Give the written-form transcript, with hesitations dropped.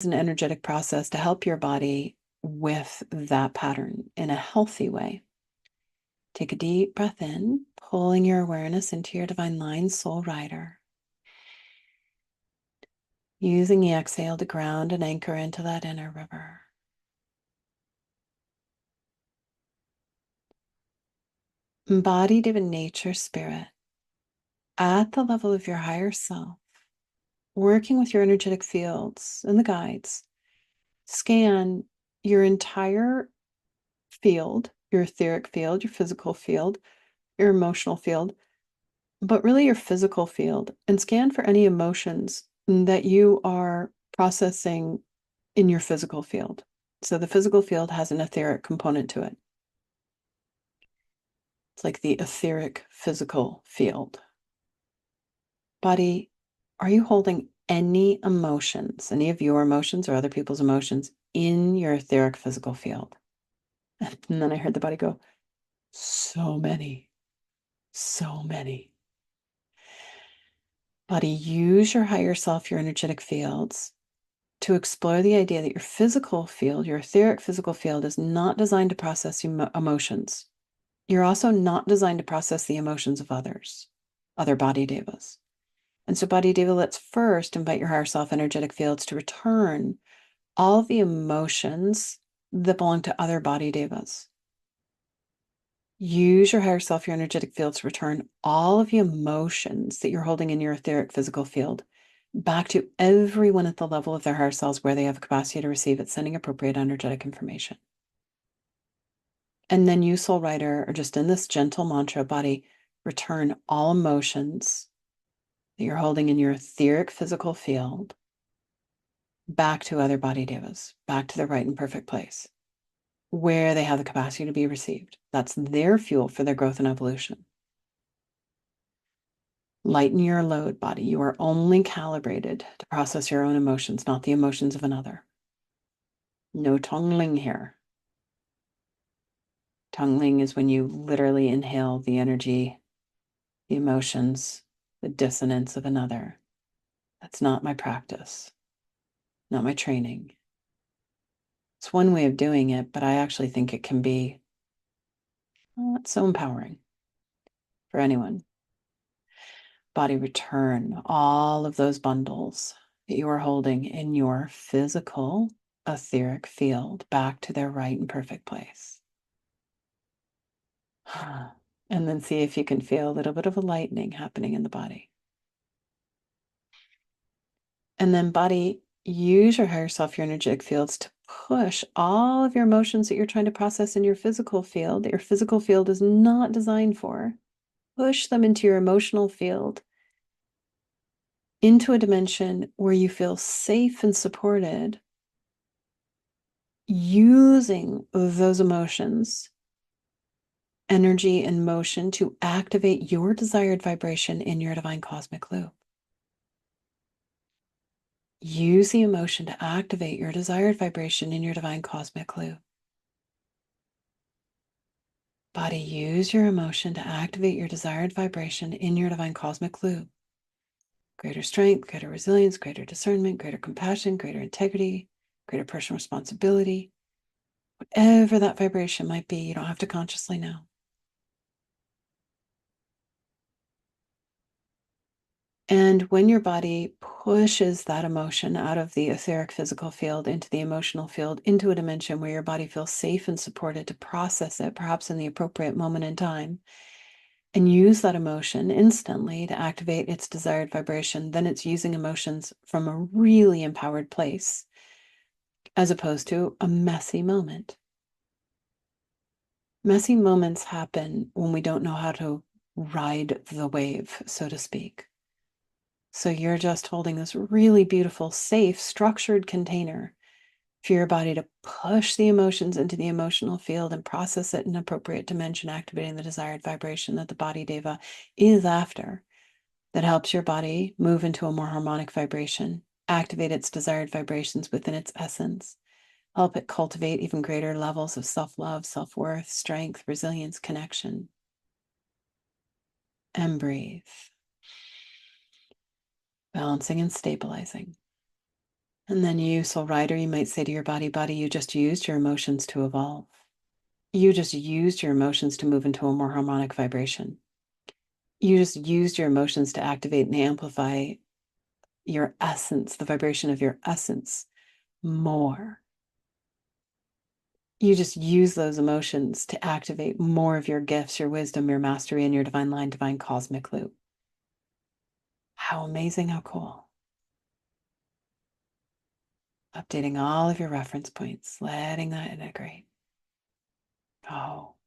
an energetic process to help your body with that pattern in a healthy way. Take a deep breath in, pulling your awareness into your divine line, soul rider. Using the exhale to ground and anchor into that inner river. Embodied in nature spirit, at the level of your higher self, working with your energetic fields and the guides, scan your entire field, your etheric field, your physical field, your emotional field, but really your physical field, and scan for any emotions that you are processing in your physical field. So the physical field has an etheric component to it. It's like the etheric physical field. Body, are you holding any emotions, any of your emotions or other people's emotions in your etheric physical field? And then I heard the body go, so many, so many. Body, use your higher self, your energetic fields, to explore the idea that your physical field, your etheric physical field, is not designed to process emotions. You're also not designed to process the emotions of others, other body devas. And so, body deva, let's first invite your higher self energetic fields to return all the emotions that belong to other body devas. Use your higher self, your energetic fields, to return all of the emotions that you're holding in your etheric physical field back to everyone at the level of their higher selves where they have capacity to receive it, sending appropriate energetic information. And then you, soul rider, are just in this gentle mantra, body, return all emotions that you're holding in your etheric physical field back to other body devas, back to their right and perfect place, where they have the capacity to be received. That's their fuel for their growth and evolution. Lighten your load, body. You are only calibrated to process your own emotions, not the emotions of another. No tongueling here. Tongueling is when you literally inhale the energy, the emotions, the dissonance of another. That's not my practice, not my training. It's one way of doing it, but I actually think it can be it's so empowering for anyone. Body, return all of those bundles that you are holding in your physical etheric field back to their right and perfect place. And then see if you can feel a little bit of a lightening happening in the body. And then, body, use your higher self, your energetic fields, to push all of your emotions that you're trying to process in your physical field, that your physical field is not designed for. Push them into your emotional field, into a dimension where you feel safe and supported, using those emotions, energy, and motion to activate your desired vibration in your divine cosmic loop. Use the emotion to activate your desired vibration in your divine cosmic loop. Body, use your emotion to activate your desired vibration in your divine cosmic loop. Greater strength, greater resilience, greater discernment, greater compassion, greater integrity, greater personal responsibility. Whatever that vibration might be, you don't have to consciously know. And when your body pushes that emotion out of the etheric physical field into the emotional field, into a dimension where your body feels safe and supported to process it, perhaps in the appropriate moment in time, and use that emotion instantly to activate its desired vibration, then it's using emotions from a really empowered place, as opposed to a messy moment. Messy moments happen when we don't know how to ride the wave, so to speak. So you're just holding this really beautiful, safe, structured container for your body to push the emotions into the emotional field and process it in an appropriate dimension, activating the desired vibration that the body deva is after. That helps your body move into a more harmonic vibration, activate its desired vibrations within its essence, help it cultivate even greater levels of self-love, self-worth, strength, resilience, connection. And breathe. Balancing and stabilizing. And then you, soul rider, you might say to your body, body, you just used your emotions to evolve. You just used your emotions to move into a more harmonic vibration. You just used your emotions to activate and amplify your essence, the vibration of your essence more. You just use those emotions to activate more of your gifts, your wisdom, your mastery, and your divine line, divine cosmic loop. How amazing, how cool. Updating all of your reference points, letting that integrate. Oh,